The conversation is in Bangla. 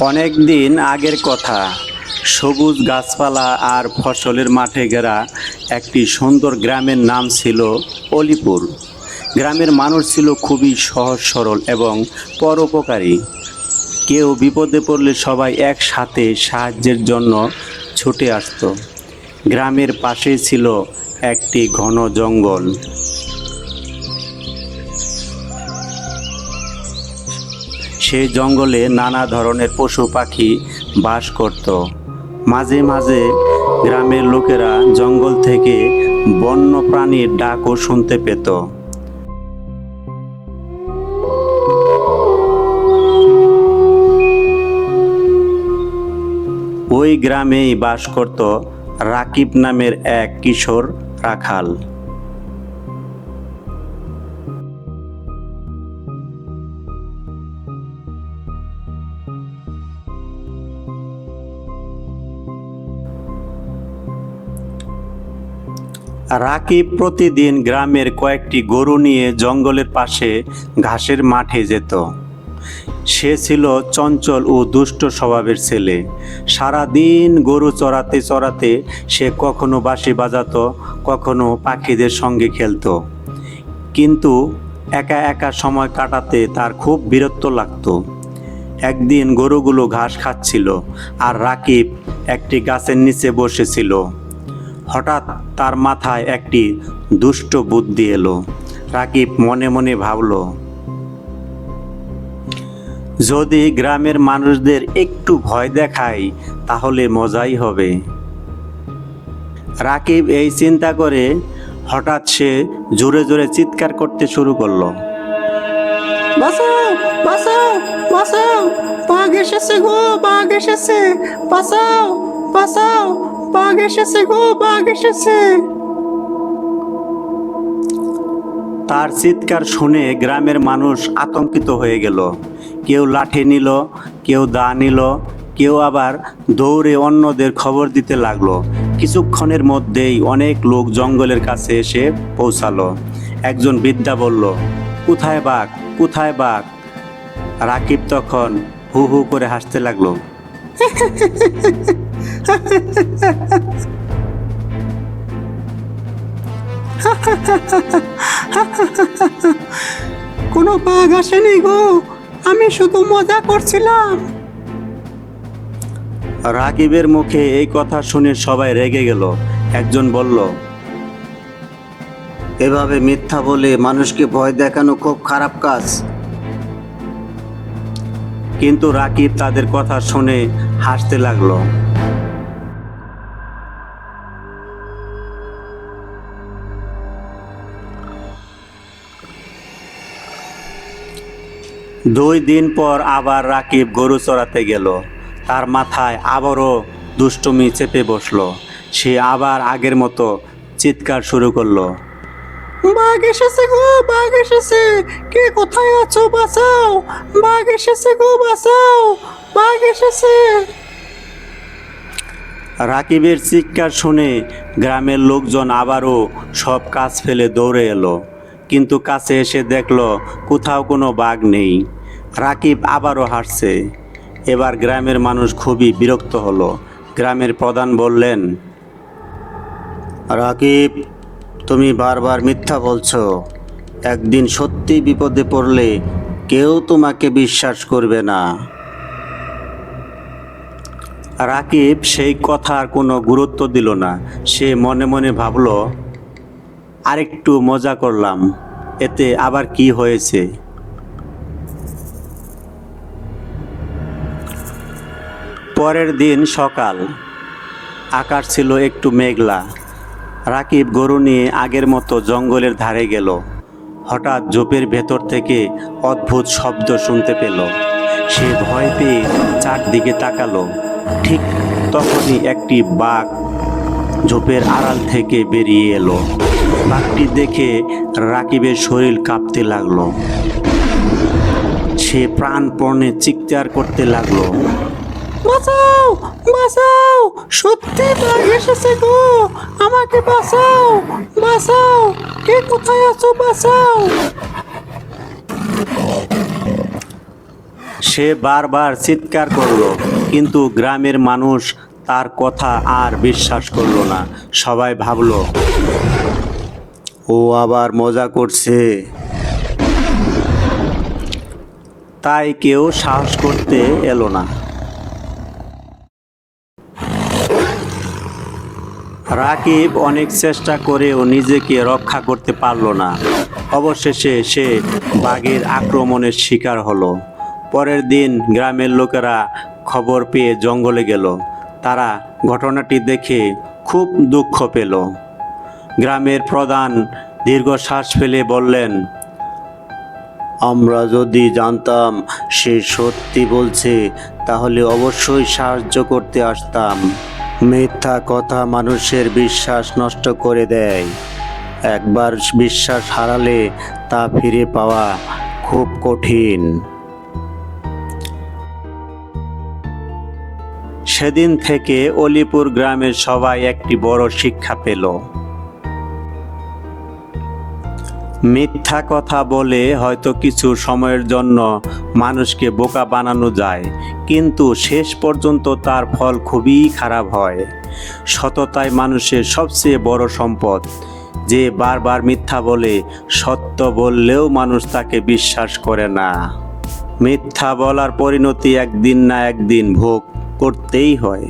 অনেক দিন আগের কথা। সবুজ গাছপালা আর ফসলের মাঠে ঘেরা একটি সুন্দর গ্রামের নাম ছিল অলিপুর। গ্রামের মানুষ ছিল খুবই সহজ সরল এবং পরোপকারী। কেউ বিপদে পড়লে সবাই একসাথে সাহায্যের জন্য ছুটে আসতো। গ্রামের পাশেই ছিল একটি ঘন জঙ্গল। সেই জঙ্গলে নানা ধরনের পশু পাখি বাস করত। মাঝে মাঝে গ্রামের লোকেরা জঙ্গল থেকে বন্য প্রাণীর ডাকও শুনতে পেত। ওই গ্রামেই বাস করত রাকিব নামের এক কিশোর রাখাল। রাকিব প্রতিদিন গ্রামের কয়েকটি গরু নিয়ে জঙ্গলের পাশে ঘাসের মাঠে যেত। সে ছিল চঞ্চল ও দুষ্ট স্বভাবের ছেলে। সারা দিন গরু চড়াতে চড়াতে সে কখনো বাঁশি বাজাতো, কখনো পাখিদের সঙ্গে খেলতো। কিন্তু একা একা সময় কাটাতে তার খুব বিরক্ত লাগতো। একদিন গরুগুলো ঘাস খাচ্ছিল আর রাকিব একটি গাছের নিচে বসেছিল। হঠাৎ তার মাথায় একটি দুষ্ট বুদ্ধি এলো। রাকিব মনে মনে ভাবল, যদি গ্রামের মানুষদের একটু ভয় দেখাই তাহলে মজাই হবে। রাকিব এই চিন্তা করে হঠাৎ সে জোরে জোরে চিৎকার করতে শুরু করলো। বাঁচাও, বাঁচাও, বাঁচাও, বাঘ এসেছে গো, বাঘ এসেছে, বাঁচাও, বাঁচাও, বাঘ এসেছে গো, বাঘ এসেছে। তার চিৎকার শুনে গ্রামের মানুষ আতঙ্কিত হয়ে গেল। কেউ লাঠি নিল, কেউ দা নিল, কেউ আবার দৌড়ে অন্যদের খবর দিতে লাগলো। কিছুক্ষণের মধ্যেই অনেক লোক জঙ্গলের কাছে এসে পৌঁছালো। একজন বৃদ্ধা বলল, কোথায় বাঘ, কোথায় বাঘ? রাকিব তখন হু হু করে হাসতে লাগলো। কোনো বাঘ আসেনি গো, আমি শুধু মজা করছিলাম। রাকিবের মুখে এই কথা শুনে সবাই রেগে গেল। একজন বলল, এভাবে মিথ্যা বলে মানুষকে ভয় দেখানো খুব খারাপ কাজ। কিন্তু রাকিব তাদের কথা শুনে হাসতে লাগলো। দুই দিন পর আবার রাকিব গরু চড়াতে গেল। তার মাথায় আবারও দুষ্টুমি চেপে বসলো। সে আবার আগের মতো চিৎকার শুরু করলো। বাঘ এসেছে গো, বাঘ এসেছে, কে কোথায় আছো বাঁচাও, বাঘ এসেছে গো, বাঁচাও, বাঘ এসেছে। রাকিবের চিৎকার শুনে গ্রামের লোকজন আবারও সব কাজ ফেলে দৌড়ে এলো। কিন্তু কাছে এসে দেখলো কোথাও কোনো বাঘ নেই। রাকিব আবারও হাসছে। এবার গ্রামের মানুষ খুবই বিরক্ত হলো। গ্রামের প্রধান বললেন, রাকিব, তুমি বারবার মিথ্যা বলছো। একদিন সত্যি বিপদে পড়লে কেউ তোমাকে বিশ্বাস করবে না। রাকিব সেই কথার কোনো গুরুত্ব দিল না। সে মনে মনে ভাবল, আরেকটু মজা করলাম, এতে আবার কি হয়েছে। পরের দিন সকাল, আকাশ ছিল একটু মেঘলা। রাকিব গরু নিয়ে আগের মতো জঙ্গলের ধারে গেল। হঠাৎ ঝোপের ভেতর থেকে অদ্ভুত শব্দ শুনতে পেল। সে ভয় পেয়ে চারদিকে তাকালো। ঠিক তখনই একটি বাঘ ঝোপের আড়াল থেকে বেরিয়ে এলো। বাঘটি দেখে রাকিবের শরীর কাঁপতে লাগলো। সে প্রাণপণে চিৎকার করতে লাগলো, বাঁচাও, বাঁচাও, সত্যি বাঘ এসেছে গো, আমাকে বাঁচাও, বাঁচাও, কে কোথায় আছো বাঁচাও। সে বারবার চিৎকার করলো, কিন্তু গ্রামের মানুষ তার কথা আর বিশ্বাস করলো না। সবাই ভাবলো, ও আবার মজা করছে। তাই কেউ সাহস করতে এলো না। রাকিব অনেক চেষ্টা করেও নিজেকে রক্ষা করতে পারল না। অবশেষে সে বাঘের আক্রমণের শিকার হলো। পরের দিন গ্রামের লোকেরা খবর পেয়ে জঙ্গলে গেল। তারা ঘটনাটি দেখে খুব দুঃখ পেল। গ্রামের প্রধান দীর্ঘশ্বাস ফেলে বললেন, আমরা যদি জানতাম সে সত্যি বলছে তাহলে অবশ্যই সাহায্য করতে আসতাম। মিথ্যা কথা মানুষের বিশ্বাস নষ্ট করে দেয়। একবার বিশ্বাস হারালে তা ফিরে পাওয়া খুব কঠিন। সেদিন থেকে অলিপুর গ্রামের সবাই একটি বড় শিক্ষা পেল। মিথ্যা কথা বলে হয়তো কিছু সময়ের জন্য মানুষকে বোকা বানানো যায়, কিন্তু শেষ পর্যন্ত তার ফল খুবই খারাপ হয়। সততাই মানুষের সবচেয়ে বড় সম্পদ। যে বারবার মিথ্যা বলে, সত্য বললেও মানুষ তাকে বিশ্বাস করে না। মিথ্যা বলার পরিণতি একদিন না একদিন ভোগ করতেই হয়।